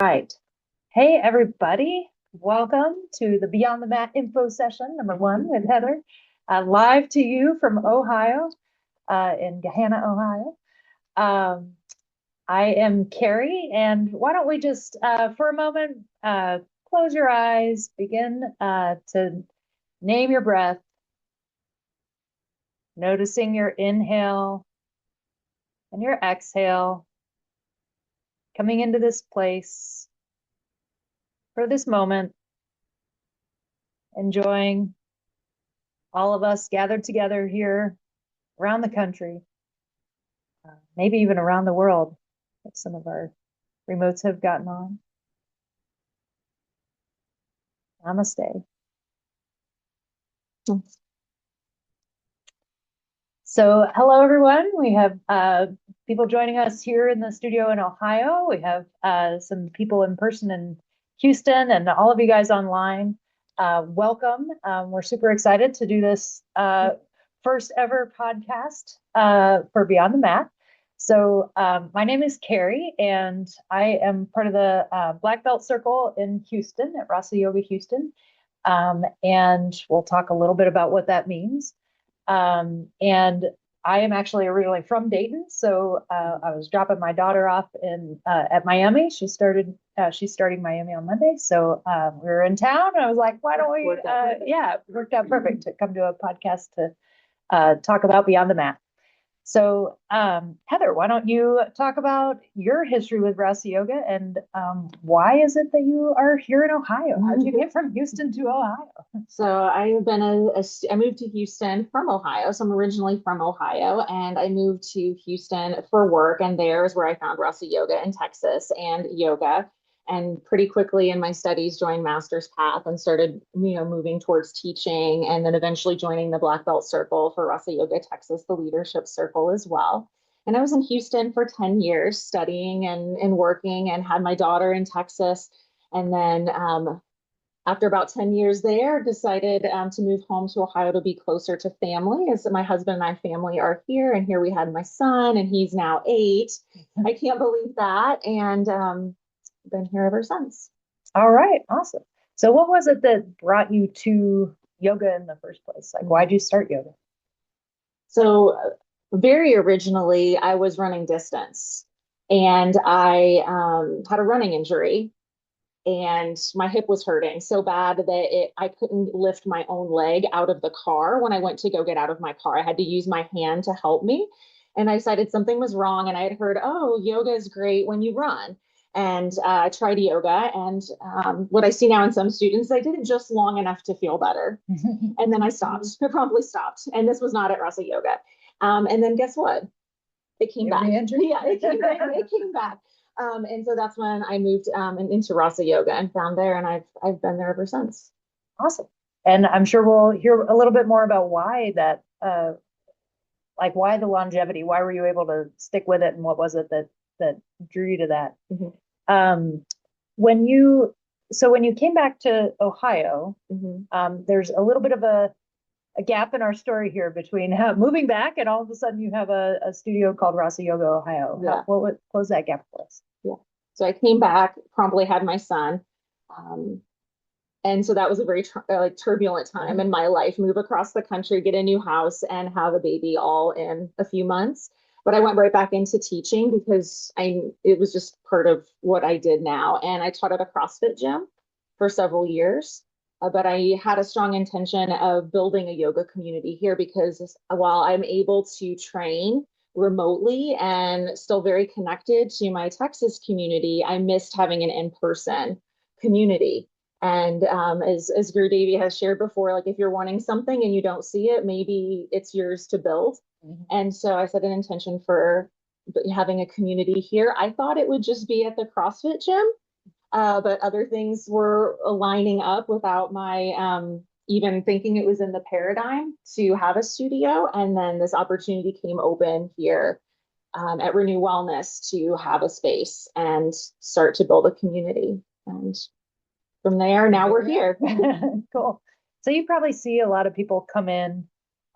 right. Hey, everybody. Welcome to the Beyond the Mat info session, #1 with Heather, live to you from Ohio, in Gahanna, Ohio. Um, I am Carrie, and why don't we just, for a moment, close your eyes, begin to name your breath, noticing your inhale and your exhale, coming into this place for this moment, enjoying all of us gathered together here around the country, maybe even around the world, if some of our remotes have gotten on. Namaste. So, hello everyone. We have people joining us here in the studio in Ohio. We have some people in person in Houston, and all of you guys online. Welcome. We're super excited to do this first ever podcast for Beyond the Mat. So, my name is Carrie, and I am part of the Black Belt Circle in Houston at Rasa Yoga Houston. And we'll talk a little bit about what that means. And I am actually originally from Dayton, so I was dropping my daughter off in at Miami. She's starting Miami on Monday, so we were in town, and I was like, "Why don't we?" Yeah, it worked out perfect to come to a podcast to talk about Beyond the Mat. So, Heather, why don't you talk about your history with Rasa Yoga and why is it that you are here in Ohio? How'd you get from Houston to Ohio? So I moved to Houston from Ohio. So I'm originally from Ohio and I moved to Houston for work. And there is where I found Rasa Yoga in Texas and yoga. And pretty quickly in my studies joined Master's Path and started, moving towards teaching and then eventually joining the Black Belt Circle for Rasa Yoga Texas, the leadership circle as well. And I was in Houston for 10 years studying and working and had my daughter in Texas. And then after about 10 years there, decided to move home to Ohio to be closer to family. As my husband and my family are here, and here we had my son, and he's now 8. I can't believe that, and been here ever since. All right, awesome. So, what was it that brought you to yoga in the first place? Like, why'd you start yoga? So, very originally, I was running distance, and I had a running injury and my hip was hurting so bad that I couldn't lift my own leg out of the car. When I went to go get out of my car, I had to use my hand to help me. And I decided something was wrong. And I had heard, oh, yoga is great when you run. And I tried yoga. And what I see now in some students, I did it just long enough to feel better. And then I stopped. I promptly stopped. And this was not at Rasa Yoga. And then guess what? It came back. Yeah, it came back. And so that's when I moved into Rasa Yoga and found there, and I've been there ever since. Awesome. And I'm sure we'll hear a little bit more about why that, like why the longevity. Why were you able to stick with it, and what was it that drew you to that? Mm-hmm. Um, when you when you came back to Ohio, there's a little bit of a gap in our story here between moving back and all of a sudden you have a studio called Rasa Yoga Ohio. Yeah. What would close that gap for us? Yeah. So I came back, promptly had my son. And so that was a very turbulent time in my life. Move across the country, get a new house, and have a baby all in a few months. But I went right back into teaching because it was just part of what I did now. And I taught at a CrossFit gym for several years. But I had a strong intention of building a yoga community here because while I'm able to train remotely and still very connected to my Texas community, I missed having an in-person community. And as Guru Devi has shared before, like if you're wanting something and you don't see it, maybe it's yours to build. And so I set an intention for having a community here. I thought it would just be at the CrossFit gym, but other things were lining up without my even thinking it was in the paradigm to have a studio. And then this opportunity came open here at Renew Wellness to have a space and start to build a community. And from there, now we're here. Cool. So you probably see a lot of people come in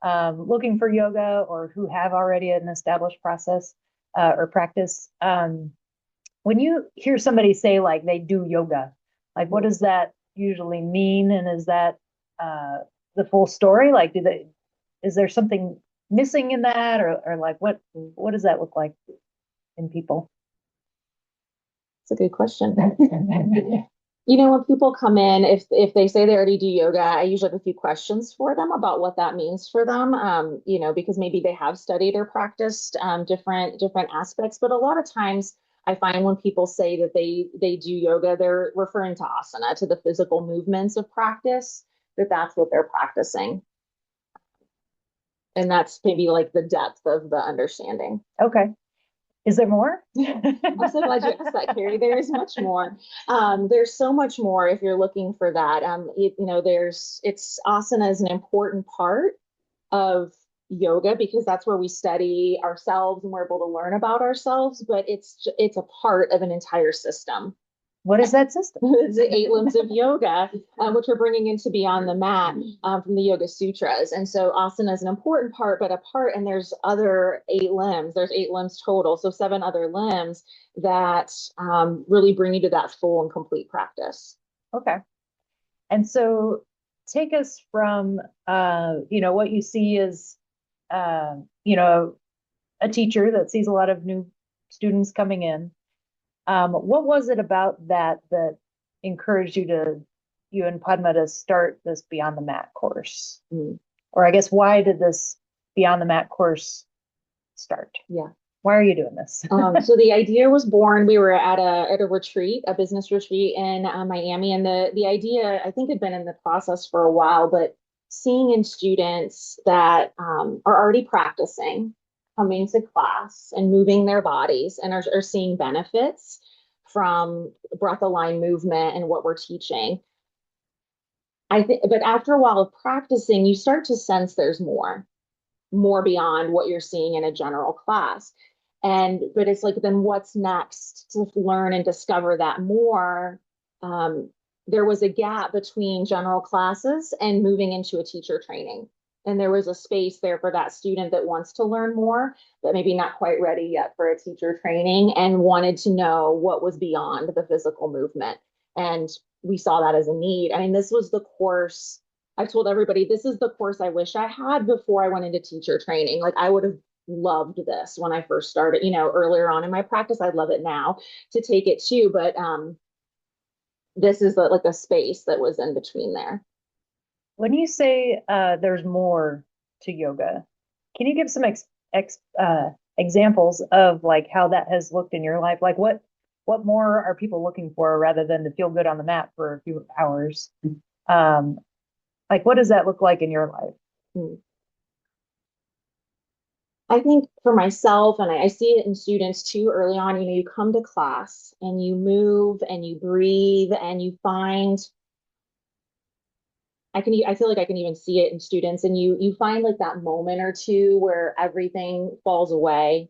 looking for yoga or who have already an established process or practice. when you hear somebody say like they do yoga, like what does that usually mean? And is that uh the full story? Like is there something missing in that or like what does that look like in people? It's a good question. You know, when people come in, if they say they already do yoga, I usually have a few questions for them about what that means for them. You know, because maybe they have studied or practiced different aspects. But a lot of times, I find when people say that they do yoga, they're referring to asana, to the physical movements of practice. That's what they're practicing, and that's maybe like the depth of the understanding. Okay. Is there more? I'm so glad you asked that, Carrie. There is much more. There's so much more if you're looking for that. You know, it's asana is an important part of yoga because that's where we study ourselves and we're able to learn about ourselves, but it's a part of an entire system. What is that system? It's the eight limbs of yoga, which we're bringing into Beyond the Mat from the Yoga Sutras. And so asana is an important part, but a part, and there's other eight limbs. There's eight limbs total, so seven other limbs that really bring you to that full and complete practice. Okay. And so take us from what you see as uh, you know, a teacher that sees a lot of new students coming in. What was it about that encouraged you and Padma to start this Beyond the Mat course? Mm. Or I guess why did this Beyond the Mat course start? Yeah. Why are you doing this? So the idea was born. We were at a retreat, a business retreat in Miami, and the idea I think had been in the process for a while, but seeing in students that are already practicing, coming to class and moving their bodies, and are seeing benefits from breath aligned movement and what we're teaching. I think, but after a while of practicing, you start to sense there's more beyond what you're seeing in a general class. But it's like, then what's next to learn and discover that more? There was a gap between general classes and moving into a teacher training. And there was a space there for that student that wants to learn more, but maybe not quite ready yet for a teacher training and wanted to know what was beyond the physical movement. And we saw that as a need. I mean, this was the course I told everybody this is the course I wish I had before I went into teacher training. Like I would have loved this when I first started, earlier on in my practice. I'd love it now to take it too, but this is like a space that was in between there. When you say there's more to yoga, can you give some examples of like how that has looked in your life? Like what more are people looking for rather than to feel good on the mat for a few hours? Um, like what does that look like in your life? Hmm. I think for myself, and I see it in students too early on, you come to class and you move and you breathe and you find I feel like I can even see it in students, and you find like that moment or two where everything falls away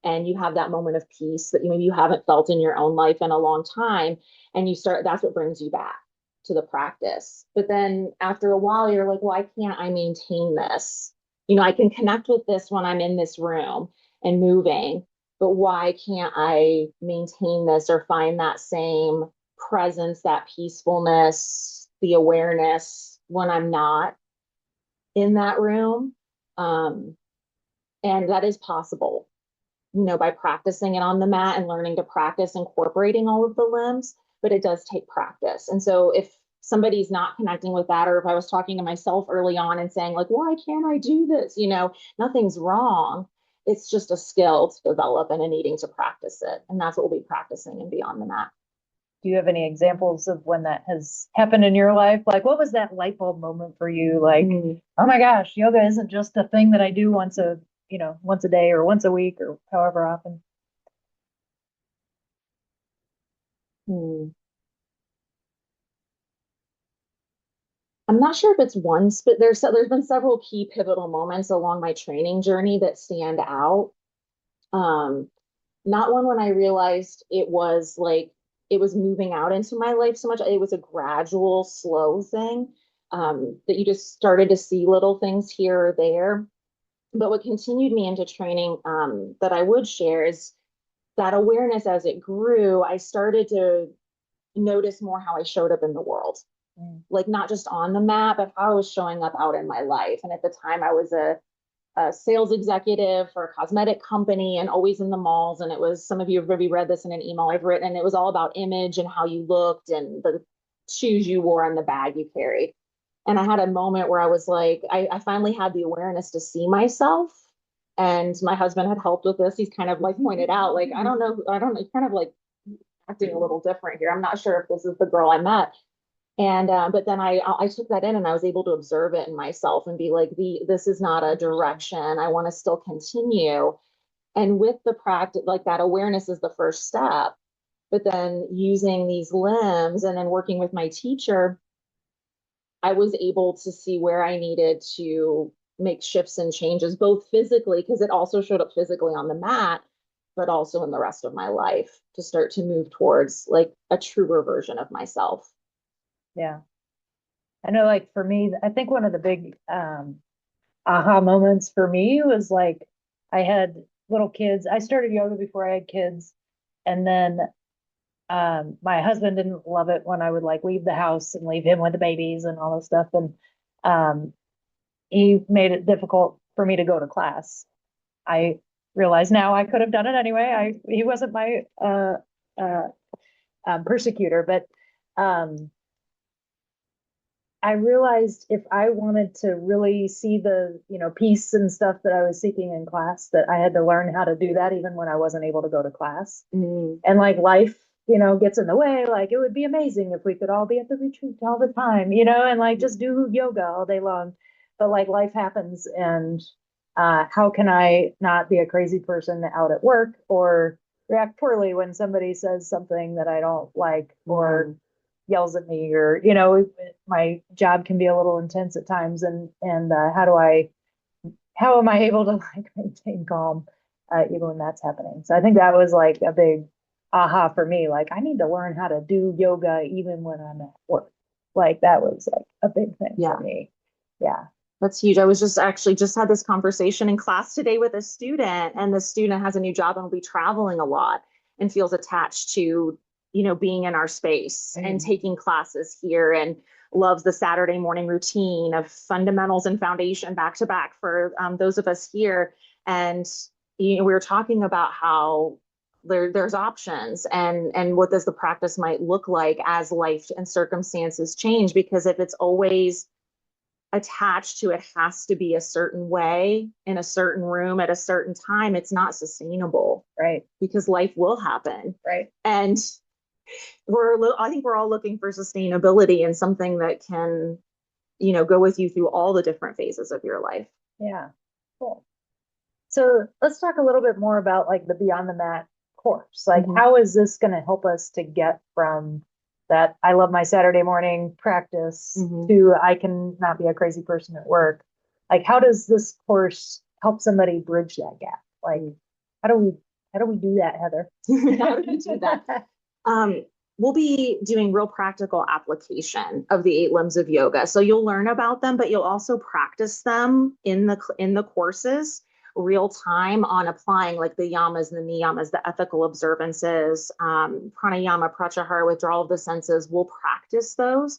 and you have that moment of peace that maybe you haven't felt in your own life in a long time, and that's what brings you back to the practice. But then after a while you're like, why can't I maintain this? I can connect with this when I'm in this room and moving, but why can't I maintain this or find that same presence, that peacefulness, the awareness when I'm not in that room? Um, and that is possible, by practicing it on the mat and learning to practice incorporating all of the limbs, but it does take practice. And so if somebody's not connecting with that, or if I was talking to myself early on and saying like, why can't I do this? Nothing's wrong. It's just a skill to develop and a needing to practice it. And that's what we'll be practicing and Beyond the Mat. Do you have any examples of when that has happened in your life? Like, what was that light bulb moment for you? Like, oh my gosh, yoga isn't just a thing that I do once a day or once a week or however often. Hmm. I'm not sure if it's once, but there's been several key pivotal moments along my training journey that stand out. Um, Not one when I realized it was moving out into my life so much. It was a gradual, slow thing, that you just started to see little things here or there. But what continued me into training, that I would share is that awareness, as it grew, I started to notice more how I showed up in the world. Like not just on the mat, but how I was showing up out in my life. And at the time I was a sales executive for a cosmetic company and always in the malls. And it was, some of you have maybe read this in an email I've written, and it was all about image and how you looked and the shoes you wore and the bag you carried. And I had a moment where I was like, I finally had the awareness to see myself. And my husband had helped with this. He's kind of like pointed out, like, I don't know, kind of like acting a little different here. I'm not sure if this is the girl I met. And but then I took that in and I was able to observe it in myself and be like, this is not a direction. I want to still continue. And with the practice, like that awareness is the first step. But then using these limbs and then working with my teacher, I was able to see where I needed to make shifts and changes, both physically, because it also showed up physically on the mat, but also in the rest of my life to start to move towards like a truer version of myself. Yeah. I know, like for me, I think one of the big aha moments for me was like I had little kids. I started yoga before I had kids. And then my husband didn't love it when I would like leave the house and leave him with the babies and all this stuff. And um he made it difficult for me to go to class. I realize now I could have done it anyway. He wasn't my uh persecutor, but um I realized if I wanted to really see the, peace and stuff that I was seeking in class, that I had to learn how to do that even when I wasn't able to go to class. And like life, gets in the way. Like it would be amazing if we could all be at the retreat all the time, and like just do yoga all day long. But like life happens, and how can I not be a crazy person out at work or react poorly when somebody says something that I don't like or yells at me, or my job can be a little intense at times, and how am I able to like maintain calm even when that's happening? So I think that was like a big aha for me. Like I need to learn how to do yoga even when I'm at work. Like that was like a big thing Yeah. for me. Yeah. That's huge. I was just had this conversation in class today with a student, and the student has a new job and will be traveling a lot and feels attached to, being in our space and taking classes here, and loves the Saturday morning routine of fundamentals and foundation back to back for those of us here. And, we were talking about how there's options, and what does the practice might look like as life and circumstances change, because if it's always attached to it has to be a certain way in a certain room at a certain time, it's not sustainable. Right. Because life will happen. Right. And I think we're all looking for sustainability and something that can, go with you through all the different phases of your life. Yeah. Cool. So let's talk a little bit more about like the Beyond the Mat course. Like, how is this going to help us to get from that I love my Saturday morning practice to I can not be a crazy person at work? Like, how does this course help somebody bridge that gap? Like, how do we do that, Heather? How do we do that? We'll be doing real practical application of the 8 limbs of yoga. So you'll learn about them, but you'll also practice them in the courses real time on applying like the yamas and the niyamas, the ethical observances, pranayama, pratyahara, withdrawal of the senses. We'll practice those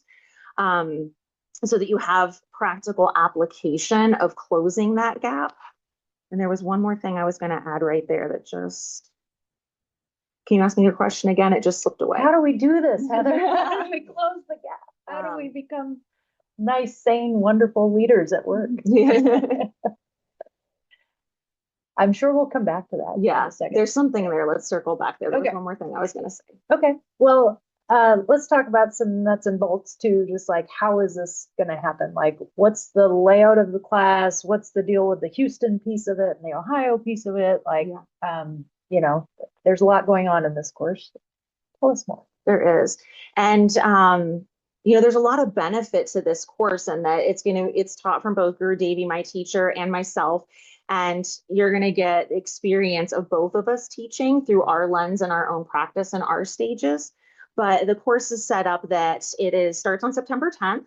so that you have practical application of closing that gap. And there was one more thing I was going to add right there that just... Can you ask me your question again? It just slipped away. How do we do this, Heather? How do we close the gap? How do we become nice, sane, wonderful leaders at work? I'm sure we'll come back to that. Yeah, in a second. There's something there. Let's circle back there. There's one more thing I was going to say. Okay. Well, let's talk about some nuts and bolts too. Just like, how is this going to happen? Like, what's the layout of the class? What's the deal with the Houston piece of it and the Ohio piece of it? Like, there's a lot going on in this course. Tell us more. There is. And, there's a lot of benefit to this course, and that it's taught from both Guru Devi, my teacher, and myself. And you're going to get experience of both of us teaching through our lens and our own practice and our stages. But the course is set up that starts on September 10th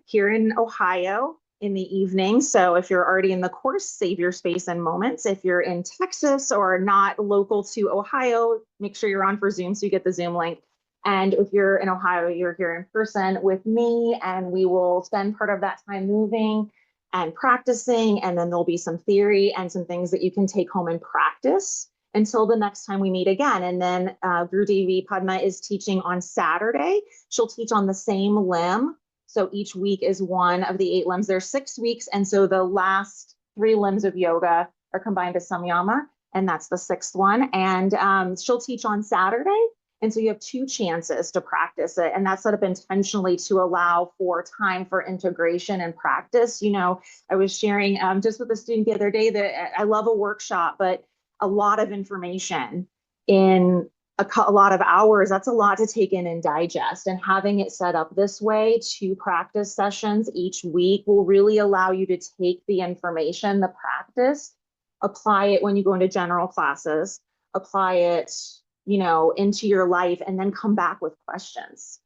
here in Ohio. in the evening. So if you're already in the course, save your space and moments. If you're in Texas or not local to Ohio, make sure you're on for Zoom so you get the Zoom link. And if you're in Ohio, you're here in person with me, and we will spend part of that time moving and practicing. And then there'll be some theory and some things that you can take home and practice until the next time we meet again. And then Guru Devi Padma is teaching on Saturday. She'll teach on the same limb. So each week is one of the 8 limbs. There's 6 weeks. And so the last 3 limbs of yoga are combined to samyama, and that's the 6th one. And she'll teach on Saturday. And so you have 2 chances to practice it. And that's set up intentionally to allow for time for integration and practice. You know, I was sharing just with a student the other day that I love a workshop, but a lot of information in a lot of hours, that's a lot to take in and digest. And having it set up this way, 2 practice sessions each week, will really allow you to take the information, the practice, apply it when you go into general classes, apply it, you know, into your life, and then come back with questions.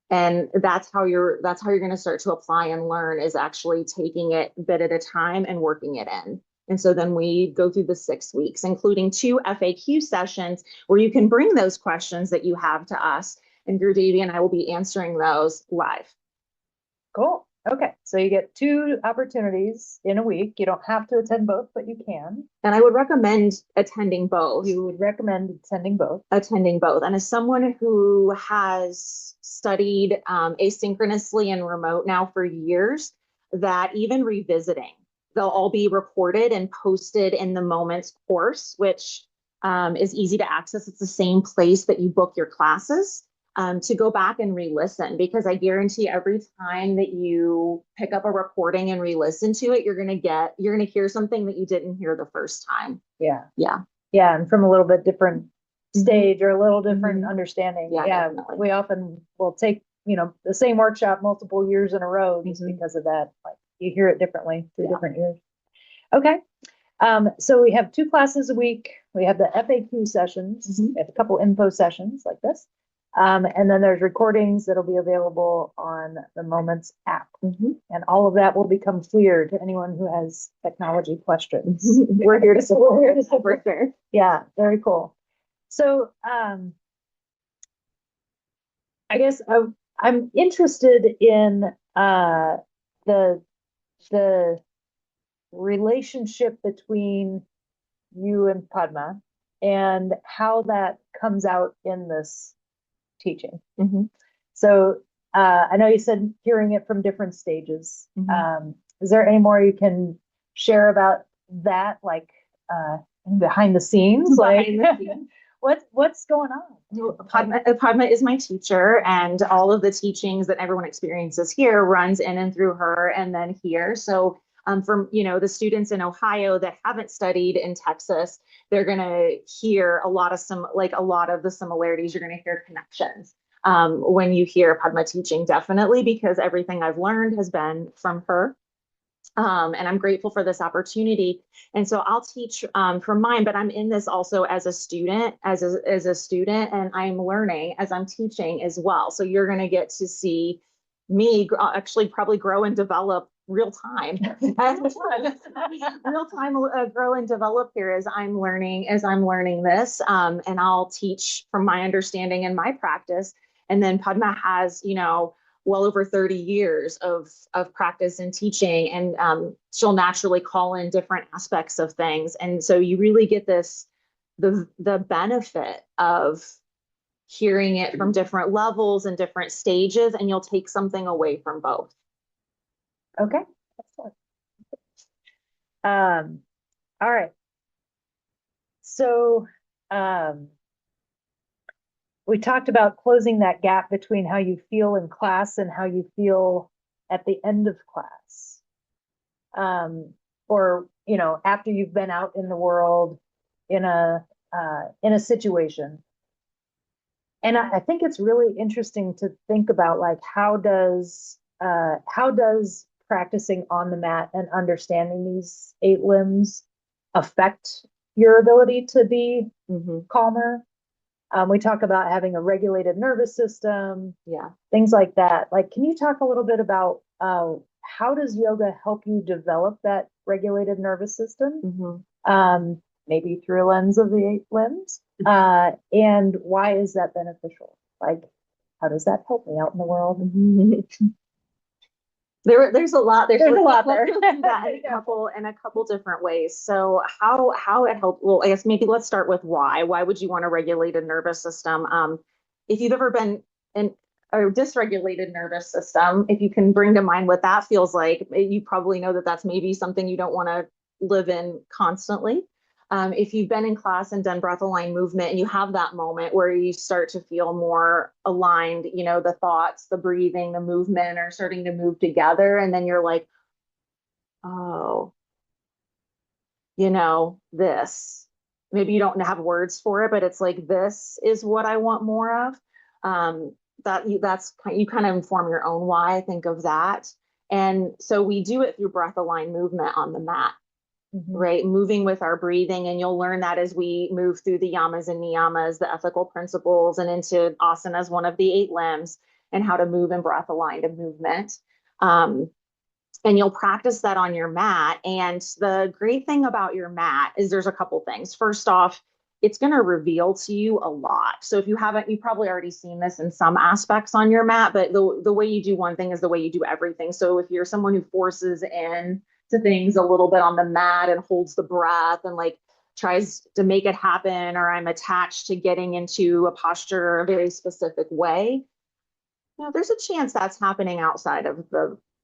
And that's how you're going to start to apply and learn, is actually taking it a bit at a time and working it in. And so then we go through the 6 weeks, including 2 FAQ sessions where you can bring those questions that you have to us, and Guru Devi and I will be answering those live. Cool. Okay. So you get 2 opportunities in a week. You don't have to attend both, but you can. And I would recommend attending both. You would recommend attending both. Attending both. And as someone who has studied asynchronously and remote now for years, that even revisiting, they'll all be recorded and posted in the Moments course, which is easy to access. It's the same place that you book your classes, to go back and re-listen, because I guarantee every time that you pick up a recording and re-listen to it, you're going to hear something that you didn't hear the first time. Yeah. Yeah. Yeah. And from a little bit different stage or a little different understanding. Yeah. We often will take, you know, the same workshop multiple years in a row just because of that. Like, you hear it differently through different years. Okay. So we have 2 classes a week. We have the FAQ sessions. We have a couple info sessions like this. And then there's recordings that'll be available on the Moments app. And all of that will become clear to anyone who has technology questions. We're here to support. For sure. Yeah, very cool. So I guess I'm interested in the relationship between you and Padma and how that comes out in this teaching. So I know you said hearing it from different stages. Is there any more you can share about that, like behind the scenes? What's going on? Padma is my teacher, and all of the teachings that everyone experiences here runs in and through her and then here. So from, you know, the students in Ohio that haven't studied in Texas, they're going to hear a lot of the similarities. You're going to hear connections when you hear Padma teaching, definitely, because everything I've learned has been from her. And I'm grateful for this opportunity. And so I'll teach from mine, but I'm in this also as a student, and I'm learning as I'm teaching as well. So you're going to get to see me actually probably grow and develop real time. Real time grow and develop here as I'm learning this. And I'll teach from my understanding and my practice. And then Padma has, you know, well over 30 years of practice and teaching, and she'll naturally call in different aspects of things. And so you really get the benefit of hearing it from different levels and different stages, and you'll take something away from both. Okay. Excellent. All right. So we talked about closing that gap between how you feel in class and how you feel at the end of class. Or, you know, after you've been out in the world in a situation. And I think it's really interesting to think about, like, how does practicing on the mat and understanding these 8 limbs affect your ability to be calmer? We talk about having a regulated nervous system, things like that. Like, can you talk a little bit about how does yoga help you develop that regulated nervous system? Mhm. Maybe through a lens of the 8 limbs. And why is that beneficial? Like, how does that help me out in the world? There's a lot there. There's a Let's lot let's there. go through that in a couple different ways. So how it helped, well, I guess maybe let's start with why. Why would you want to regulate a nervous system? If you've ever been in a dysregulated nervous system, if you can bring to mind what that feels like, you probably know that that's maybe something you don't want to live in constantly. If you've been in class and done breath aligned movement and you have that moment where you start to feel more aligned, you know, the thoughts, the breathing, the movement are starting to move together. And then you're like, oh, you know, this. Maybe you don't have words for it, but it's like, this is what I want more of. That's you kind of inform your own why. I think of that. And so we do it through breath aligned movement on the mat, Mhm. right? Moving with our breathing. And you'll learn that as we move through the yamas and niyamas, the ethical principles, and into asana as one of the 8 limbs, and how to move in breath aligned movement. Um, and you'll practice that on your mat. And the great thing about your mat is there's a couple things. First off, it's going to reveal to you a lot. So if you haven't, you've probably already seen this in some aspects on your mat, but the way you do one thing is the way you do everything. So if you're someone who forces in to things a little bit on the mat and holds the breath and like tries to make it happen, or I'm attached to getting into a posture a very specific way, you know, there's a chance that's happening outside of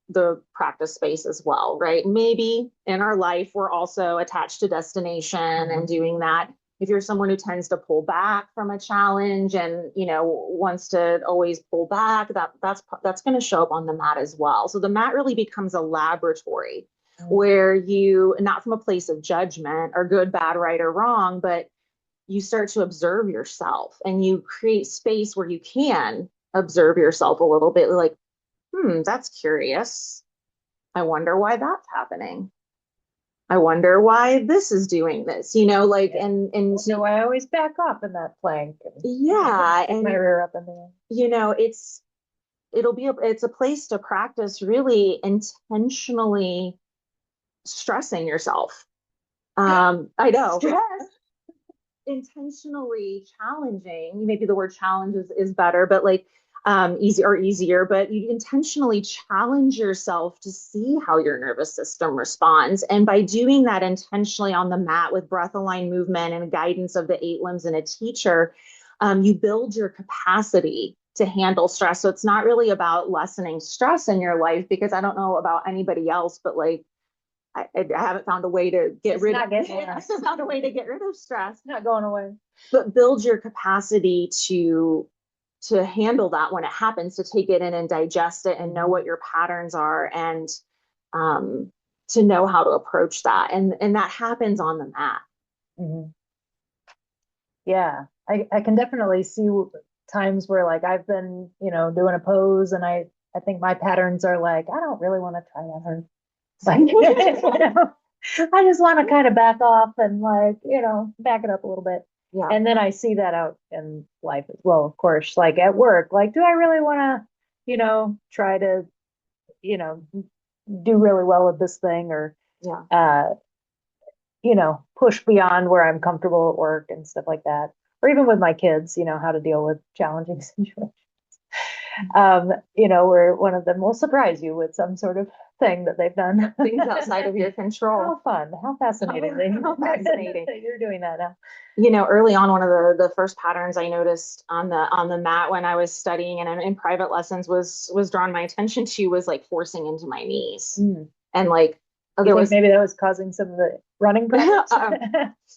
the practice space as well, right? Maybe in our life we're also attached to destination and doing that. If you're someone who tends to pull back from a challenge and, you know, wants to always pull back, that's going to show up on the mat as well. So the mat really becomes a laboratory where you, not from a place of judgment or good, bad, right, or wrong, but you start to observe yourself and you create space where you can observe yourself a little bit, like, that's curious. I wonder why that's happening. I wonder why this is doing this, you know, like, and So I always back up in that plank and yeah, stick my and rear up in the air. you know, it's a place to practice really intentionally stressing yourself. I know. Stress. Intentionally challenging, maybe the word challenge is better, but like easy or easier, but you intentionally challenge yourself to see how your nervous system responds. And by doing that intentionally on the mat with breath aligned movement and guidance of the 8 limbs and a teacher, you build your capacity to handle stress. So it's not really about lessening stress in your life, because I don't know about anybody else, but like I haven't found a way to get rid of I haven't found a way to get rid of stress, not going away. but build your capacity to handle that when it happens, to take it in and digest it and know what your patterns are, and um, to know how to approach that. And that happens on the mat. Mm-hmm. Yeah, I can definitely see times where like I've been, doing a pose and I think my patterns are like, I don't really want to try that hard. Like, I just want to kind of back off and like, back it up a little bit. Yeah. And then I see that out in life as well, of course, like at work, like, do I really want to, try to, you know, do really well with this thing or, Yeah. push beyond where I'm comfortable at work and stuff like that. Or even with my kids, how to deal with challenging situations. Where one of them will surprise you with some sort of thing that they've done. Things outside of your control. How fun, how fascinating. How fascinating. That you're doing that now. Early on, one of the first patterns I noticed on the mat when I was studying and in private lessons was drawn my attention to was like forcing into my knees. And like there was maybe that was causing some of the running problems.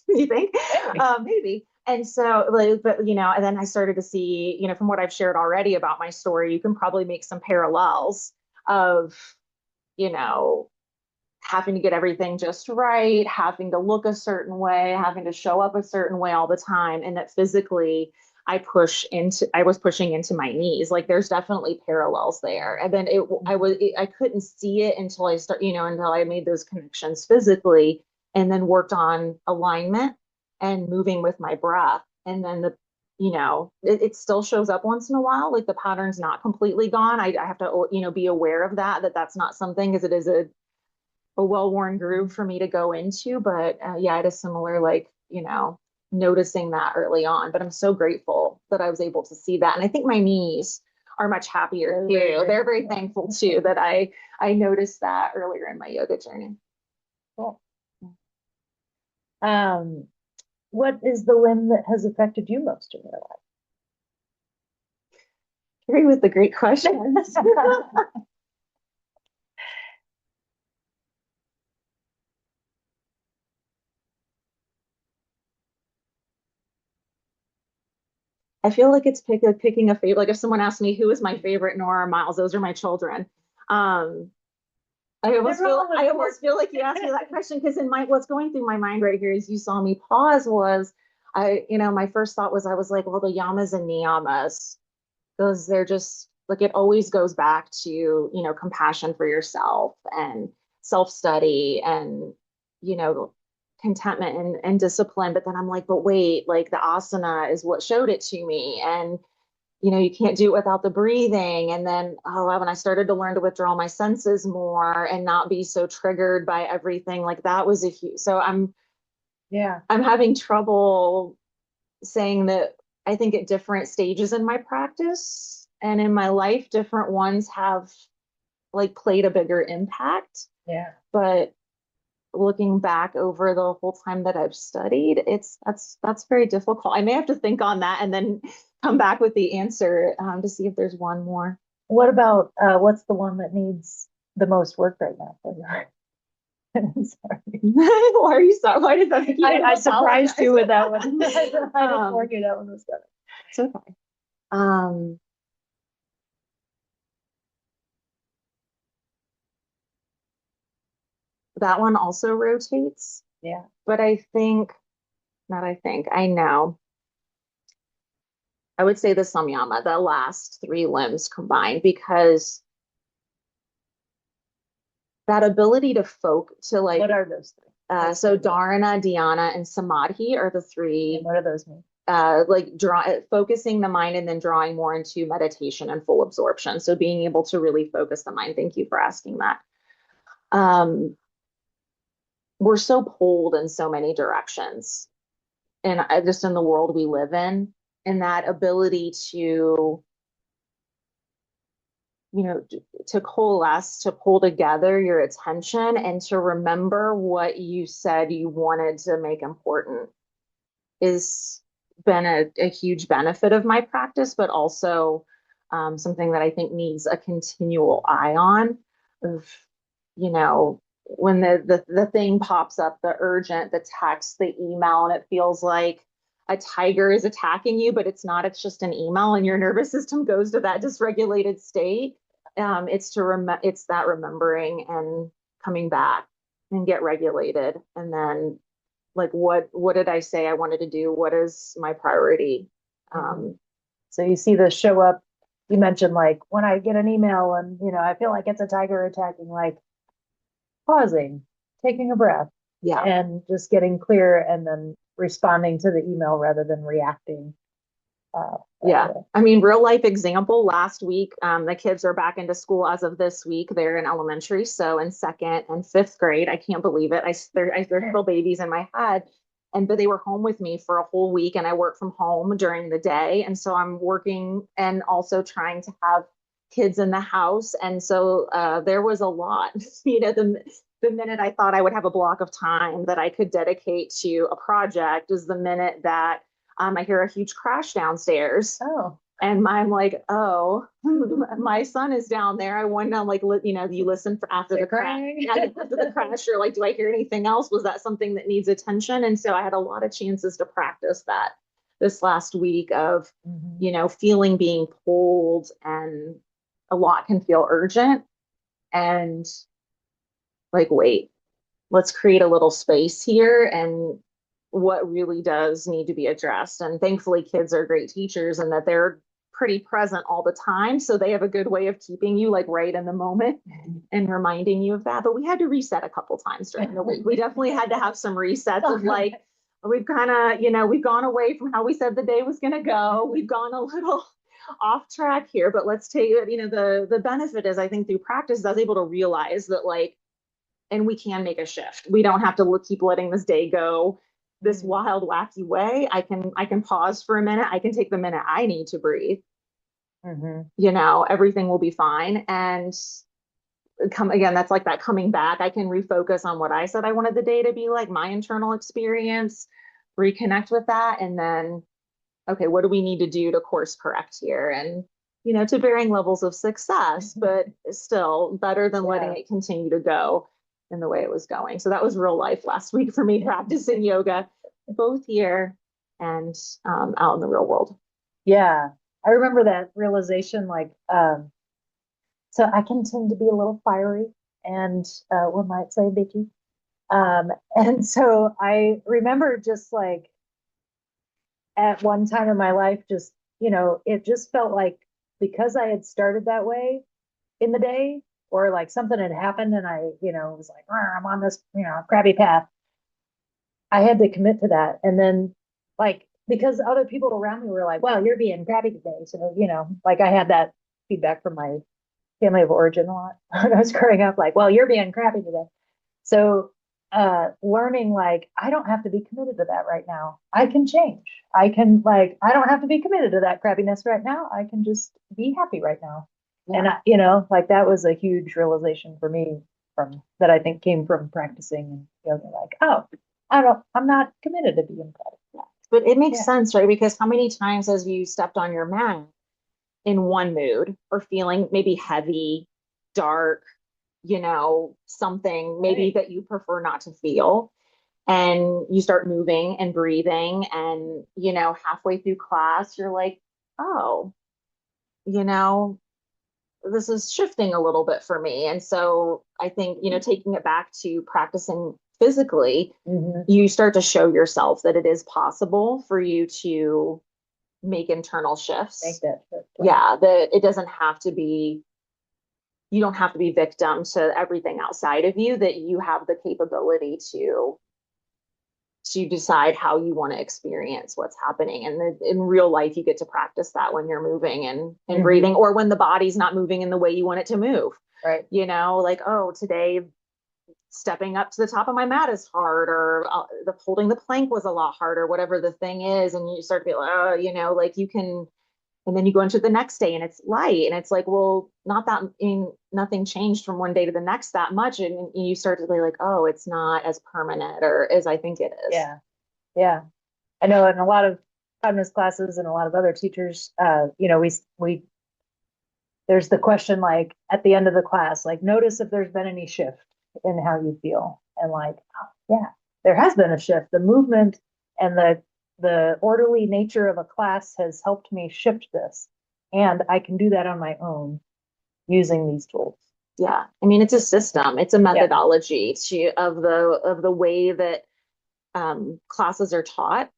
You think? Maybe. And so, like, but and then I started to see, from what I've shared already about my story, you can probably make some parallels of, having to get everything just right, having to look a certain way, having to show up a certain way all the time, and that physically I was pushing into my knees. Like there's definitely parallels there. And then I couldn't see it until until I made those connections physically and then worked on alignment and moving with my breath. And then it still shows up once in a while. Like the pattern's not completely gone. I have to, be aware of that that's not something, because it is a well-worn groove for me to go into. But yeah, it is similar, like, noticing that early on. But I'm so grateful that I was able to see that. And I think my knees are much happier too. They're very thankful too that I noticed that earlier in my yoga journey. Cool. What is the limb that has affected you most in your life? Agree with the great questions. I feel like it's picking a favorite. Like if someone asked me who is my favorite, Nora or Miles, those are my children. I almost feel like you asked me that question, because what's going through my mind right here is you saw me pause was my first thought was, I was like, well, the yamas and niyamas, those, they're just like, it always goes back to, compassion for yourself and self-study and, you know, contentment and discipline. But then I'm like, but wait, like the asana is what showed it to me. And you can't do it without the breathing. And then, when I started to learn to withdraw my senses more and not be so triggered by everything, like that was a huge, so Yeah. I'm having trouble saying that. I think at different stages in my practice and in my life, different ones have like played a bigger impact. Yeah. But looking back over the whole time that I've studied, that's very difficult. I may have to think on that and then come back with the answer, to see if there's one more. What about what's the one that needs the most work right now for you? Sorry. Why are you sorry? Why did that? I surprised you with that one. I didn't warn you that one was good. It's okay. That one also rotates. Yeah. But I know. I would say the samyama, the last three limbs combined, because that ability to like, what are those three? So dharana, dhyana, and samadhi are the three. And what do those mean? Like focusing the mind and then drawing more into meditation and full absorption. So being able to really focus the mind. Thank you for asking that. We're so pulled in so many directions, and just in the world we live in, and that ability to, to coalesce, to pull together your attention and to remember what you said you wanted to make important is been a huge benefit of my practice, but also something that I think needs a continual eye on of, when the thing pops up, the urgent, the text, the email, and it feels like a tiger is attacking you, but it's not, it's just an email, and your nervous system goes to that dysregulated state. It's that remembering and coming back and get regulated. And then like, what did I say I wanted to do? What is my priority? So you see this show up. You mentioned like when I get an email and, I feel like it's a tiger attacking, like pausing, taking a breath, Yeah. and just getting clear and then responding to the email rather than reacting. Yeah. I mean, real life example, last week, the kids are back into school as of this week. They're in elementary, so in second and fifth grade. I can't believe it. They're still babies in my head. But they were home with me for a whole week, and I work from home during the day. And so I'm working and also trying to have kids in the house. And so there was a lot, the minute I thought I would have a block of time that I could dedicate to a project is the minute that I hear a huge crash downstairs. Oh. And I'm like, oh, my son is down there. I wonder, like, you listen for after the crash. After the crash, you're like, do I hear anything else? Was that something that needs attention? And so I had a lot of chances to practice that this last week of, feeling being pulled, and a lot can feel urgent. And like, wait, let's create a little space here, and what really does need to be addressed. And thankfully kids are great teachers, and that they're pretty present all the time, so they have a good way of keeping you like right in the moment and reminding you of that. But we had to reset a couple times during the week. We definitely had to have some resets of like, we've kind of, we've gone away from how we said the day was going to go. We've gone a little off track here, but let's take it, the benefit is I think through practice, I was able to realize that like, and we can make a shift. We don't have to keep letting this day go this wild, wacky way. I can pause for a minute. I can take the minute I need to breathe. Everything will be fine. And come again, that's like that coming back. I can refocus on what I said I wanted the day to be like, my internal experience, reconnect with that. And then, okay, what do we need to do to course correct here? And, to varying levels of success, but still better than letting it continue to go in the way it was going. So that was real life last week for me, practicing yoga, both here and out in the real world. Yeah. I remember that realization, like, so I can tend to be a little fiery and one might say bitchy. And so I remember just like at one time in my life, just, it just felt like because I had started that way in the day, or like something had happened and I, was like, I'm on this, crabby path. I had to commit to that. And then like, because other people around me were like, well, you're being crabby today. So, like I had that feedback from my family of origin a lot when I was growing up, like, well, you're being crappy today. So learning like I don't have to be committed to that right now. I can change. I can like I don't have to be committed to that crappiness right now. I can just be happy right now. Yeah. And like that was a huge realization for me from that I think came from practicing and yoga. Like, oh, I'm not committed to being crappy. But it makes sense, right? Because how many times has you stepped on your mat in one mood or feeling maybe heavy, dark, something maybe that you prefer not to feel. And you start moving and breathing and, halfway through class, you're like, oh, this is shifting a little bit for me. And so I think, taking it back to practicing physically, you start to show yourself that it is possible for you to make internal shifts. Make that shift. Yeah, that it doesn't have to be, you don't have to be victim to everything outside of you, that you have the capability to decide how you want to experience what's happening. And in real life, you get to practice that when you're moving and breathing, or when the body's not moving in the way you want it to move. Right. Like, oh, today stepping up to the top of my mat is hard, or the holding the plank was a lot harder, whatever the thing is. And you start to feel, oh, like you can, and then you go into the next day and it's light and it's like, well, nothing changed from one day to the next that much. And you start to be like, oh, it's not as permanent or as I think it is. Yeah. Yeah. I know in a lot of kindness classes and a lot of other teachers, we there's the question, like at the end of the class, like notice if there's been any shift in how you feel. And like, oh, yeah, there has been a shift. The movement and the orderly nature of a class has helped me shift this. And I can do that on my own using these tools. Yeah. I mean, it's a system, it's a methodology of the way that classes are taught.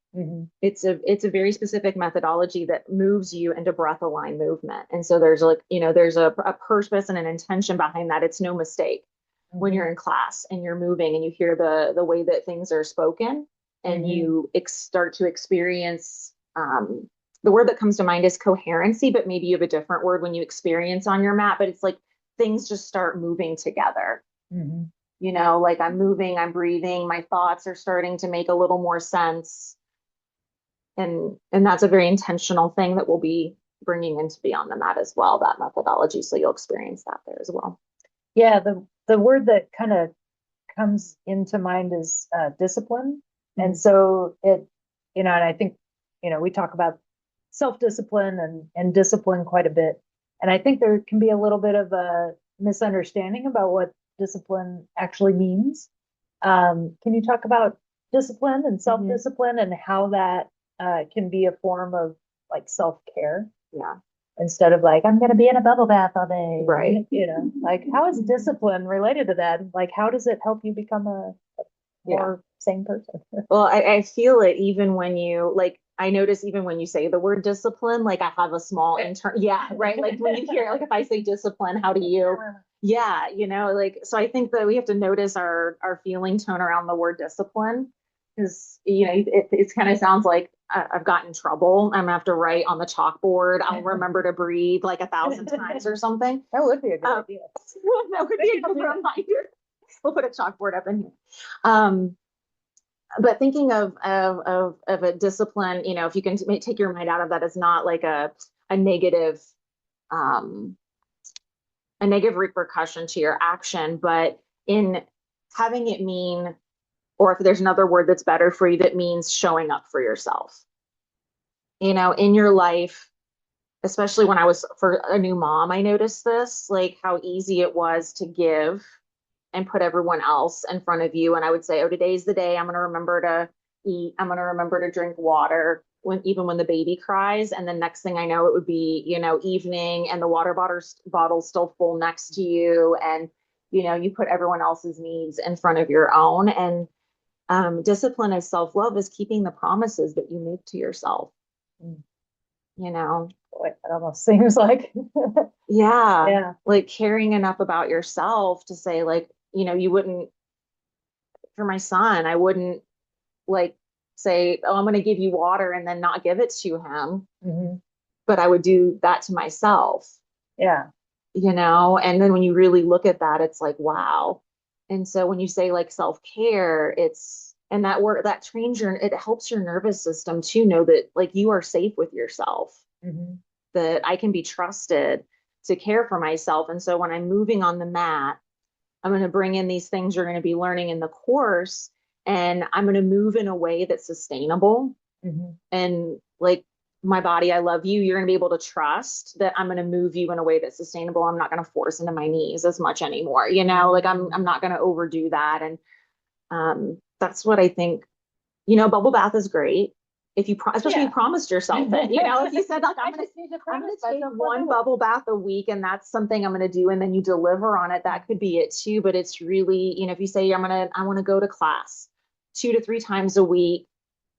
It's a very specific methodology that moves you into breath aligned movement. And so there's like, there's a purpose and an intention behind that. It's no mistake when you're in class and you're moving and you hear the way that things are spoken and you start to experience, the word that comes to mind is coherency, but maybe you have a different word when you experience on your mat, but it's like things just start moving together. Like I'm moving, I'm breathing, my thoughts are starting to make a little more sense. And that's a very intentional thing that we'll be bringing into Beyond the Mat as well, that methodology. So you'll experience that there as well. Yeah, the word that kind of comes into mind is discipline. And so it, and I think, we talk about self-discipline and discipline quite a bit. And I think there can be a little bit of a misunderstanding about what discipline actually means. Can you talk about discipline and self-discipline and how that can be a form of like self-care? Yeah. Instead of like, I'm going to be in a bubble bath all day. Right. Like how is discipline related to that? Like, how does it help you become a more sane person? Well, I feel it even when you like, I notice even when you say the word discipline, like I have a small right. Like when you hear, like if I say discipline, how do you, like, so I think that we have to notice our feeling tone around the word discipline because it kind of sounds like I've gotten in trouble. I'm gonna have to write on the chalkboard. I'll remember to breathe like 1,000 times or something. That would be a good idea. That would be a good reminder. We'll put a chalkboard up in here. But thinking of a discipline, if you can take your mind out of that, it's not like a negative um, a negative repercussion to your action, but in having it mean, or if there's another word that's better for you, that means showing up for yourself. In your life, especially when I was for a new mom, I noticed this, like how easy it was to give and put everyone else in front of you. And I would say, oh, today's the day. I'm going to remember to eat. I'm going to remember to drink water even when the baby cries. And then next thing I know, it would be, evening and the water bottle's still full next to you. And, you put everyone else's needs in front of your own. And discipline as self-love is keeping the promises that you make to yourself. Boy, that almost seems like yeah, like caring enough about yourself to say, like, you wouldn't, for my son, I wouldn't like say, oh, I'm going to give you water and then not give it to him. But I would do that to myself. Yeah. And then when you really look at that, it's like, wow. And so when you say like self-care, and that word that trains it helps your nervous system to know that like you are safe with yourself, that I can be trusted to care for myself. And so when I'm moving on the mat, I'm going to bring in these things you're going to be learning in the course, and I'm going to move in a way that's sustainable. And like, my body, I love you. You're going to be able to trust that I'm going to move you in a way that's sustainable. I'm not going to force into my knees as much anymore. Like I'm not going to overdo that. And that's what I think. Bubble bath is great if you especially you promised yourself it. If you said like I'm going to take one bubble bath a week and that's something I'm going to do, and then you deliver on it, that could be it too. But it's really, if you say I want to go to class 2 to 3 times a week,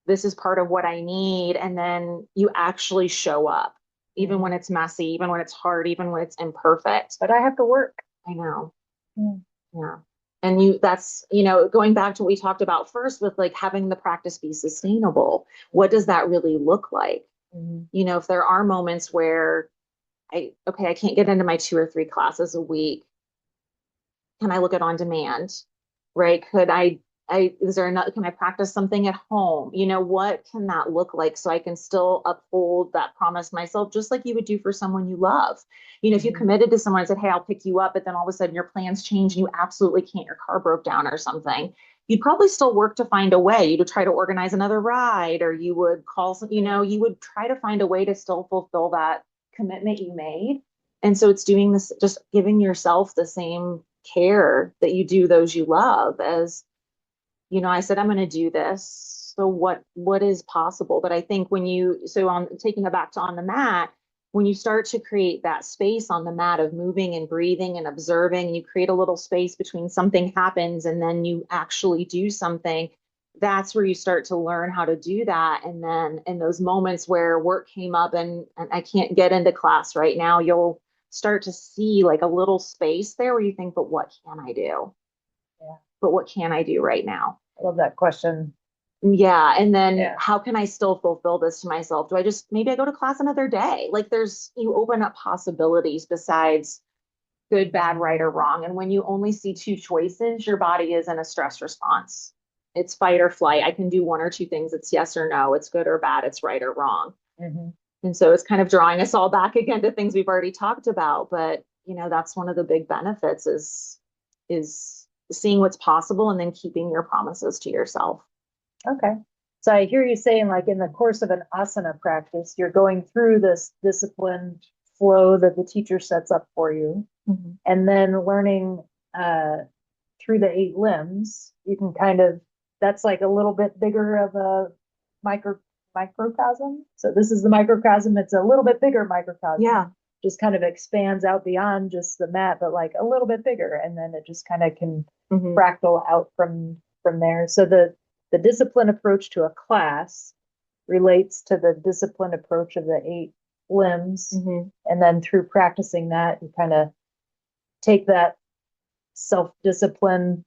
this is part of what I need. And then you actually show up, even when it's messy, even when it's hard, even when it's imperfect. But I have to work. I know. Yeah. And that's, going back to what we talked about first with like having the practice be sustainable. What does that really look like? If there are moments where I can't get into my 2 or 3 classes a week, can I look at on demand, right? Can I practice something at home? What can that look like so I can still uphold that promise myself, just like you would do for someone you love? If you committed to someone and said, hey, I'll pick you up, but then all of a sudden your plans change and you absolutely can't, your car broke down or something, you'd probably still work to find a way. You'd try to organize another ride, or you would call you would try to find a way to still fulfill that commitment you made. And so it's doing this, just giving yourself the same care that you do those you love. As I said, I'm going to do this. So what is possible? But I think on taking it back to on the mat, when you start to create that space on the mat of moving and breathing and observing, you create a little space between something happens and then you actually do something. That's where you start to learn how to do that. And then in those moments where work came up and I can't get into class right now, you'll start to see like a little space there where you think, but what can I do? Yeah. But what can I do right now? I love that question. Yeah. And then how can I still fulfill this to myself? Do I maybe I go to class another day? Like you open up possibilities besides good, bad, right, or wrong. And when you only see 2 choices, your body is in a stress response. It's fight or flight. I can do 1 or 2 things. It's yes or no. It's good or bad. It's right or wrong. And so it's kind of drawing us all back again to things we've already talked about. But, that's one of the big benefits is seeing what's possible and then keeping your promises to yourself. Okay. So I hear you saying like in the course of an asana practice, you're going through this disciplined flow that the teacher sets up for you. And then learning through the 8 limbs, you can that's like a little bit bigger of a microcosm. So this is the microcosm. It's a little bit bigger microcosm. Yeah. Just kind of expands out beyond just the mat, but like a little bit bigger. And then it just kind of can fractal out from there. So the discipline approach to a class relates to the discipline approach of the 8 limbs. And then through practicing that, you kind of take that self-discipline,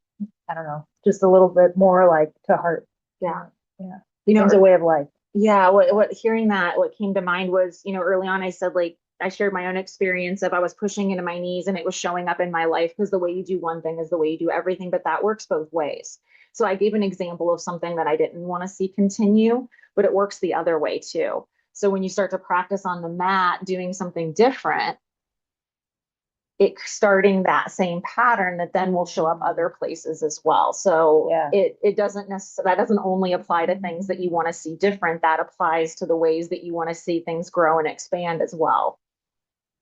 I don't know, just a little bit more like to heart. Yeah. Yeah. You know, Becomes a way of life. yeah, what hearing that, what came to mind was, early on I said like I shared my own experience of I was pushing into my knees and it was showing up in my life because the way you do one thing is the way you do everything, but that works both ways. So I gave an example of something that I didn't want to see continue, but it works the other way too. So when you start to practice on the mat doing something different, it starting that same pattern that then will show up other places as well. So Yeah. it doesn't necessarily, that doesn't only apply to things that you want to see different, that applies to the ways that you want to see things grow and expand as well.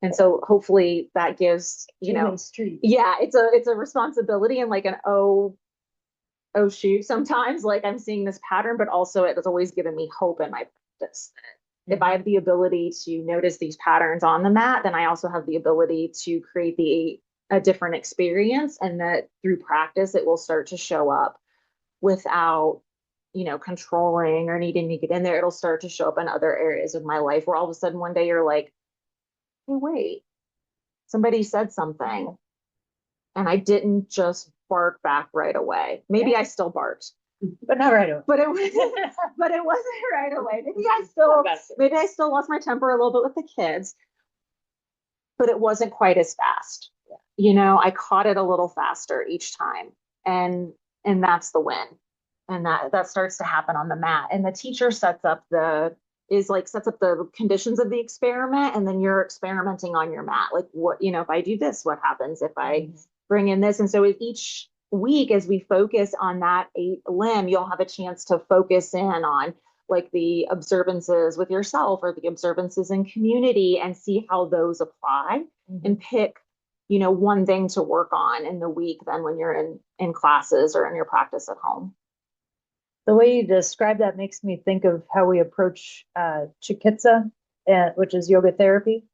And so hopefully that gives, Two-way street. yeah, it's a responsibility and like an oh shoot, sometimes like I'm seeing this pattern, but also it has always given me hope in my practice. If I have the ability to notice these patterns on the mat, then I also have the ability to create a different experience, and that through practice it will start to show up without, controlling or needing to get in there. It'll start to show up in other areas of my life where all of a sudden one day you're like, hey, wait, somebody said something and I didn't just bark back right away. Maybe I still barked, but not right away. but it was, but it wasn't right away. Maybe I still lost my temper a little bit with the kids, but it wasn't quite as fast. I caught it a little faster each time, and that's the win. And that starts to happen on the mat. And the teacher sets up the conditions of the experiment, and then you're experimenting on your mat. Like what, if I do this, what happens if I bring in this? And so each week, as we focus on that 8 limb, you'll have a chance to focus in on like the observances with yourself or the observances in community and see how those apply and pick, one thing to work on in the week then when you're in classes or in your practice at home. The way you describe that makes me think of how we approach Chikitsa, which is yoga therapy.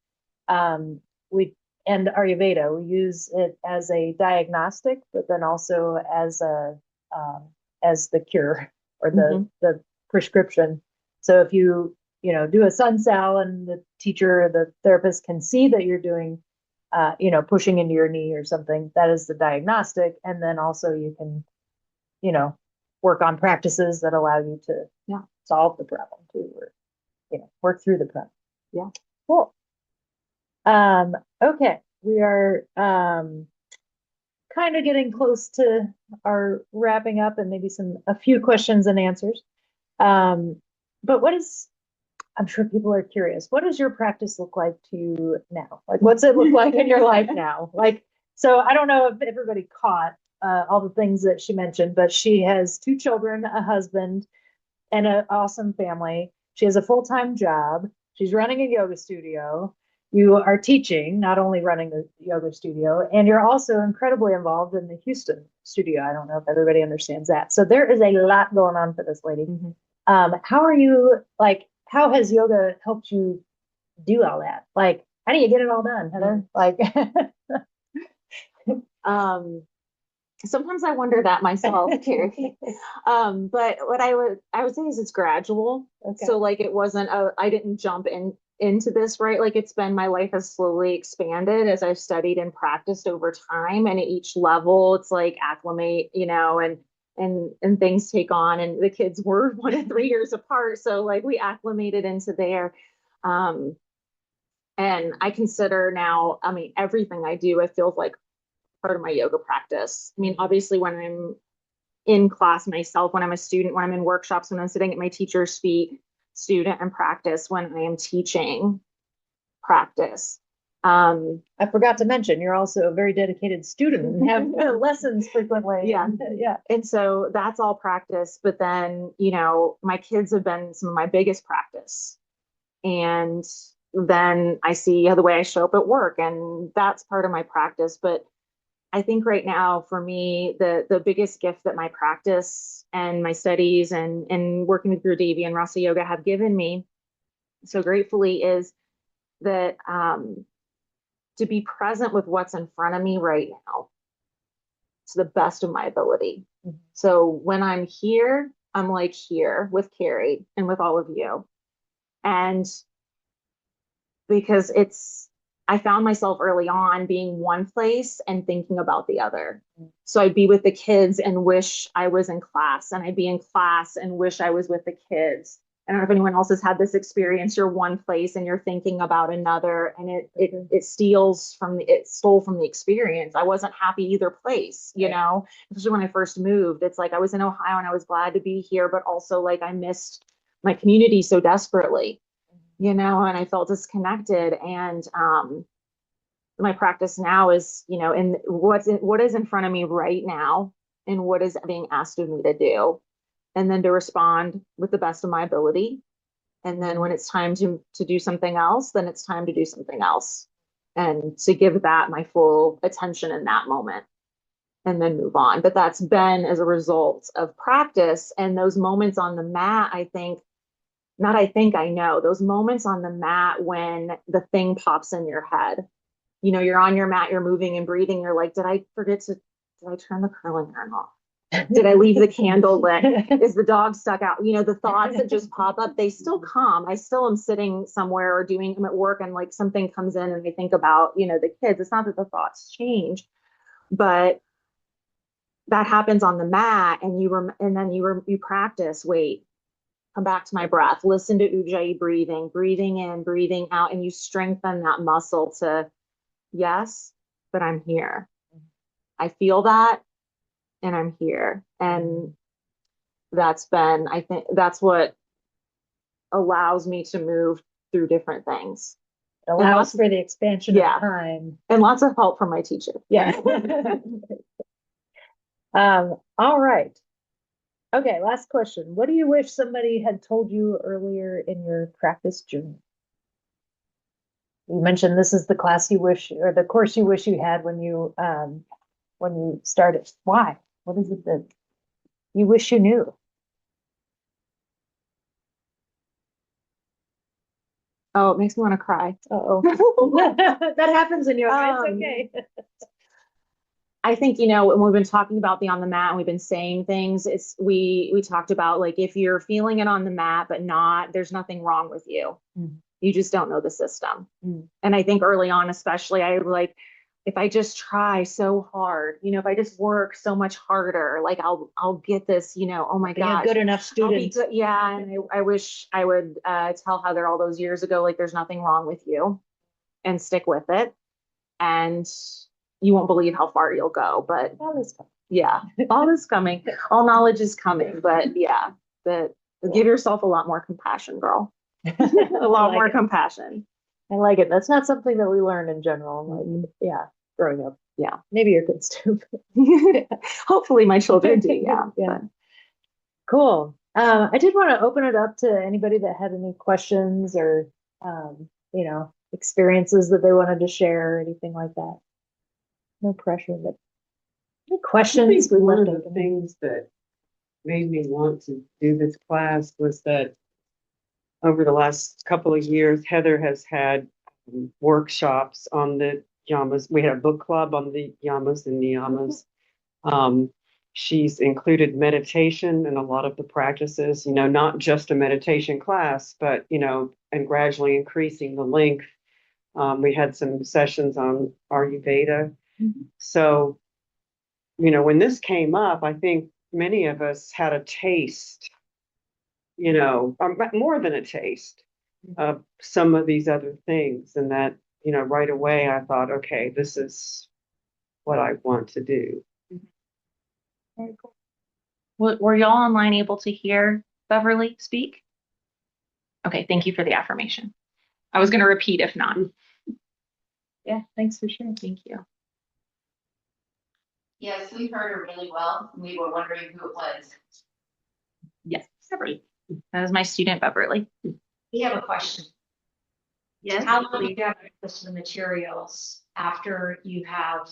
We and Ayurveda, we use it as a diagnostic, but then also as the cure or the prescription. So if you do a sun sal and the teacher, the therapist can see that you're doing pushing into your knee or something, that is the diagnostic, and then also you can work on practices that allow you to solve the problem too, or work through the problem. Yeah. Cool. Okay, we are kind of getting close to our wrapping up and maybe a few questions and answers. But I'm sure people are curious, what does your practice look like to you now? Like, what's it look like in your life now? Like, so I don't know if everybody caught all the things that she mentioned, but she has 2 children, a husband, and an awesome family. She has a full-time job. She's running a yoga studio. You are teaching, not only running the yoga studio, and you're also incredibly involved in the Houston studio. I don't know if everybody understands that. So there is a lot going on for this lady. How has yoga helped you do all that? Like, how do you get it all done, Heather? Like, sometimes I wonder that myself, Carrie. But what I would say is it's gradual. Okay. So like it wasn't I didn't jump into this, right? Like it's been, my life has slowly expanded as I've studied and practiced over time. And at each level, it's like acclimate, and things take on, and the kids were 1 and 3 years apart. So like we acclimated into there. And I consider now, I mean, everything I do, it feels like part of my yoga practice. I mean, obviously when I'm in class myself, when I'm a student, when I'm in workshops, when I'm sitting at my teacher's feet, student and practice, when I am teaching, practice. I forgot to mention, you're also a very dedicated student and have lessons frequently. Yeah. Yeah. And so that's all practice. But then, my kids have been some of my biggest practice. And then I see the way I show up at work, and that's part of my practice. But I think right now for me, the biggest gift that my practice and my studies and working with Guru Devi and Rasa Yoga have given me so gratefully is that to be present with what's in front of me right now to the best of my ability. So when I'm here, I'm like here with Carrie and with all of you. And because I found myself early on being one place and thinking about the other. So I'd be with the kids and wish I was in class, and I'd be in class and wish I was with the kids. I don't know if anyone else has had this experience. You're one place and you're thinking about another, and it stole from the experience. I wasn't happy either place, you know, especially when I first moved. It's like I was in Ohio and I was glad to be here, but also like I missed my community so desperately, you know, and I felt disconnected. And my practice now is, you know, in what is in front of me right now and what is being asked of me to do, and then to respond with the best of my ability. And then when it's time to do something else, then it's time to do something else, and to give that my full attention in that moment and then move on. But that's been as a result of practice and those moments on the mat. I know those moments on the mat when the thing pops in your head. You know, you're on your mat, you're moving and breathing. You're like, did I turn the curling iron off? Did I leave the candle lit? Is the dog stuck out? You know, the thoughts that just pop up, they still come. I still am sitting somewhere or doing them at work, and like something comes in and I think about, you know, the kids. It's not that the thoughts change, but that happens on the mat, and then you practice, wait, come back to my breath, listen to Ujjayi breathing in, breathing out, and you strengthen that muscle to, yes, but I'm here. I feel that, and I'm here. And I think that's what allows me to move through different things. It allows for the expansion Yeah. of time. And lots of help from my teacher. Yeah. All right. Okay, last question. What do you wish somebody had told you earlier in your practice journey? You mentioned this is the class you wish, or the course you wish you had when you started. Why? What is it that you wish you knew? Oh, it makes me want to cry. Uh-oh. That happens in yoga. It's okay. I think, you know, when we've been talking about the on the mat and we've been saying things, we talked about like if you're feeling it on the mat, but there's nothing wrong with you. You just don't know the system. And I think early on, especially, I like, if I just try so hard, you know, if I just work so much harder, like I'll get this, you know, oh my gosh, a good enough student. Yeah. And I wish I would tell Heather all those years ago, like there's nothing wrong with you, and stick with it. And you won't believe how far you'll go, but yeah, all is coming. All knowledge is coming, but yeah, give yourself a lot more compassion, girl. A lot more compassion. I like it. That's not something that we learn in general. Like, yeah, growing up. Yeah. Maybe your kids do. Hopefully my children do. Yeah. Yeah. Cool. I did want to open it up to anybody that had any questions or, you know, experiences that they wanted to share or anything like that. No pressure, but any questions? One of the things that made me want to do this class was that over the last couple of years, Heather has had workshops on the yamas. We had a book club on the yamas and niyamas. She's included meditation in a lot of the practices, you know, not just a meditation class, but, you know, and gradually increasing the length. We had some sessions on Ayurveda. So, you know, when this came up, I think many of us had a taste, you know, or more than a taste of some of these other things. And that, you know, right away I thought, okay, this is what I want to do. Very cool. Were y'all online able to hear Beverly speak? Okay, thank you for the affirmation. I was going to repeat if not. Yeah, thanks for sharing. Thank you. Yes, we heard her really well. We were wondering who it was. Yes, Beverly. That was my student, Beverly. We have a question. Yes. How long do you have access to the materials after you have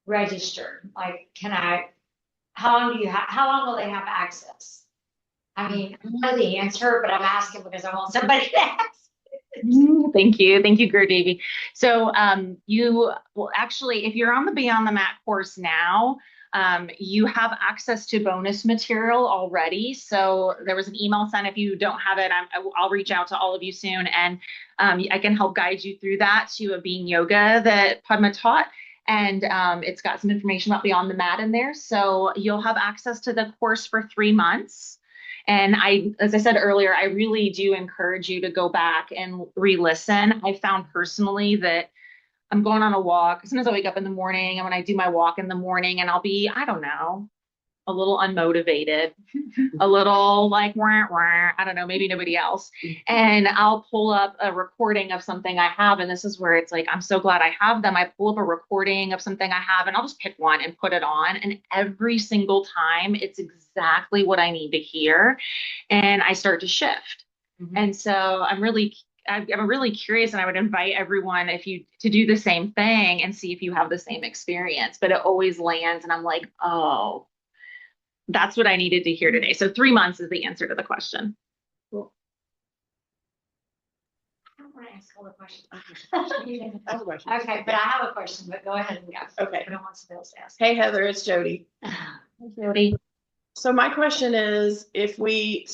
registered? Like, how long will they have access? I mean, I know the answer, but I'm asking because I want somebody to ask. Thank you, Guru Devi. So you will actually, if you're on the Beyond the Mat course now, You have access to bonus material already. So there was an email sent. If you don't have it, I'll reach out to all of you soon, and I can help guide you through that to a Being Yoga that Padma taught. And it's got some information about Beyond the Mat in there. So you'll have access to the course for 3 months. And as I said earlier, I really do encourage you to go back and re-listen. I found personally that I'm going on a walk. As soon as I wake up in the morning, and when I do my walk in the morning, and I'll be, I don't know, a little unmotivated, a little like, wah, wah, I don't know, maybe nobody else. And I'll pull up a recording of something I have. And this is where it's like, I'm so glad I have them. I pull up a recording of something I have, and I'll just pick one and put it on. And every single time, it's exactly what I need to hear. And I start to shift. And so I'm really curious, and I would invite everyone to do the same thing and see if you have the same experience. But it always lands, and I'm like, oh, that's what I needed to hear today. So 3 months is the answer to the question. I don't want to ask all the questions. Okay, but I have a question, but go ahead and go. Okay. I don't want somebody else to ask. Hey, Heather, it's Jody. Jody. So my question is, if we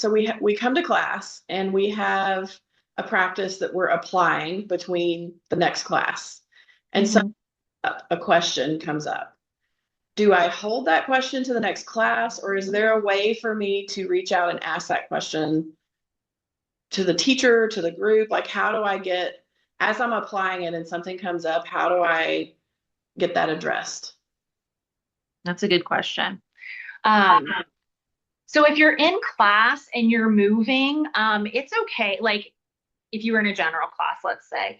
come to class and we have a practice that we're applying between the next class, and so a question comes up, do I hold that question to the next class, or is there a way for me to reach out and ask that question to the teacher, to the group? Like, how do I get, as I'm applying it and something comes up, how do I get that addressed? That's a good question. So if you're in class and you're moving, it's okay. Like if you were in a general class, let's say,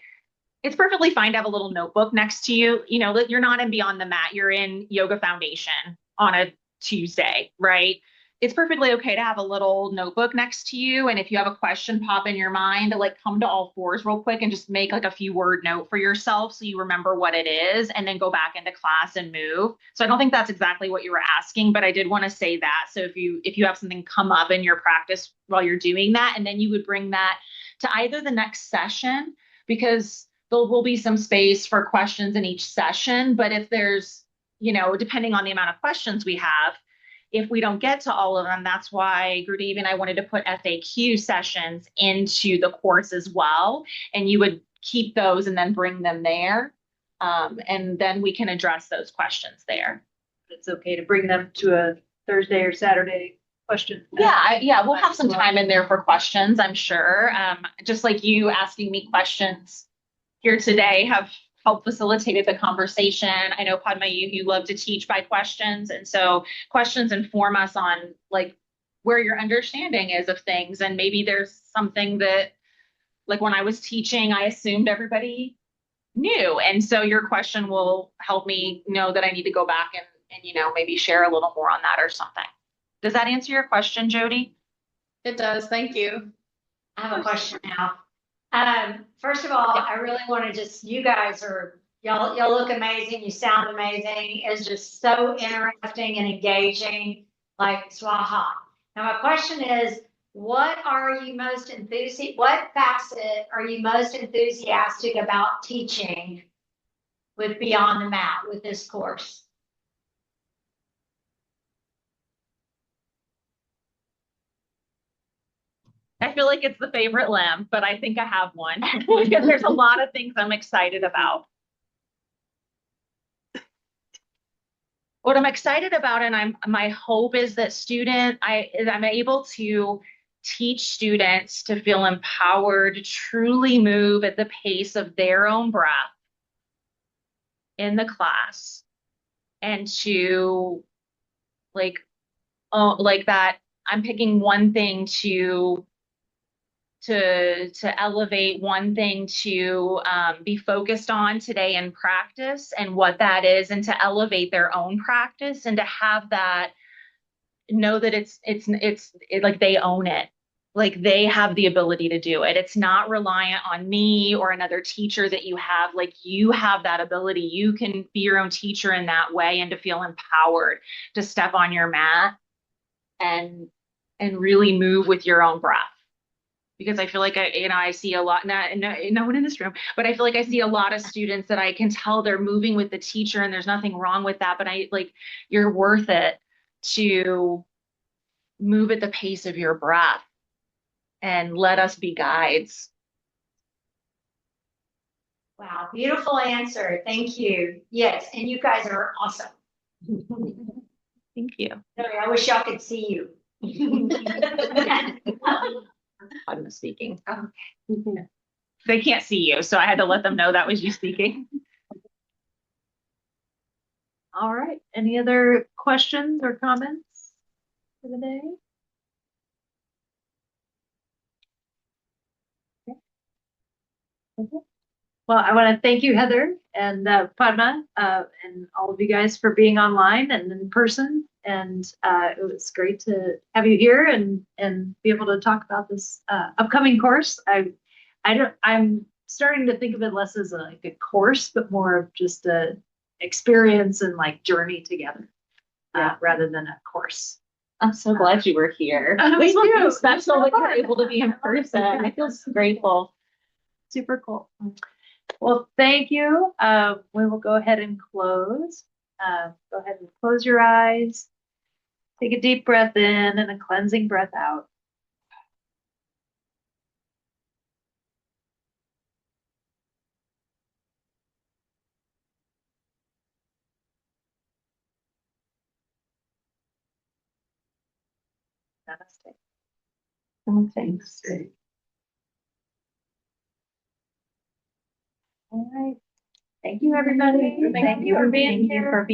it's perfectly fine to have a little notebook next to you. You know, that you're not in Beyond the Mat, you're in Yoga Foundation on a Tuesday, right? It's perfectly okay to have a little notebook next to you. And if you have a question pop in your mind, like come to All Fours real quick and just make like a few word note for yourself so you remember what it is, and then go back into class and move. So I don't think that's exactly what you were asking, but I did want to say that. So if you have something come up in your practice while you're doing that, and then you would bring that to either the next session, because there will be some space for questions in each session. But if there's, depending on the amount of questions we have, if we don't get to all of them, that's why Gurudev and I wanted to put FAQ sessions into the course as well. And you would keep those and then bring them there. And then we can address those questions there. It's okay to bring them to a Thursday or Saturday question. Yeah, we'll have some time in there for questions, I'm sure. Just like you asking me questions here today have helped facilitated the conversation. I know, Padma, you love to teach by questions. And so questions inform us on like where your understanding is of things. And maybe there's something that, like when I was teaching, I assumed everybody knew. And so your question will help me know that I need to go back and maybe share a little more on that or something. Does that answer your question, Jody? It does. Thank you. I have a question now. First of all, I really want to you guys y'all look amazing. You sound amazing. It's just so interesting and engaging, like swaha. Now my question is, what facet are you most enthusiastic about teaching with Beyond the Mat with this course? I feel like it's the favorite limb, but I think I have one because there's a lot of things I'm excited about. What I'm excited about, and my hope is that I'm able to teach students to feel empowered, to truly move at the pace of their own breath in the class, and to like that. I'm picking one thing to elevate, one thing to be focused on today in practice, and what that is, and to elevate their own practice, and to have that, know that it's like they own it, like they have the ability to do it. It's not reliant on me or another teacher that you have. Like you have that ability. You can be your own teacher in that way, and to feel empowered to step on your mat and really move with your own breath. because I feel like I see a lot, no one in this room, but I feel like I see a lot of students that I can tell they're moving with the teacher and there's nothing wrong with that, but you're worth it to move at the pace of your breath and let us be guides. Wow, beautiful answer. Thank you. Yes, and you guys are awesome. Thank you. Sorry, I wish y'all could see you. I'm speaking. Okay. They can't see you, so I had to let them know that was you speaking. All right. Any other questions or comments for the day? Okay. Well, I want to thank you, Heather and Padma, and all of you guys for being online and in person. And it was great to have you here and be able to talk about this upcoming course. I'm starting to think of it less as like a course, but more of just a experience and like journey together, rather than a course. I'm so glad you were here. Me too. It's special that you're able to be in person. I feel grateful. Super cool. Well, thank you. We will go ahead and close. Go ahead and close your eyes. Take a deep breath in and a cleansing breath out. Namaste. Oh, thanks. All right. Thank you, everybody. Thank you for being here.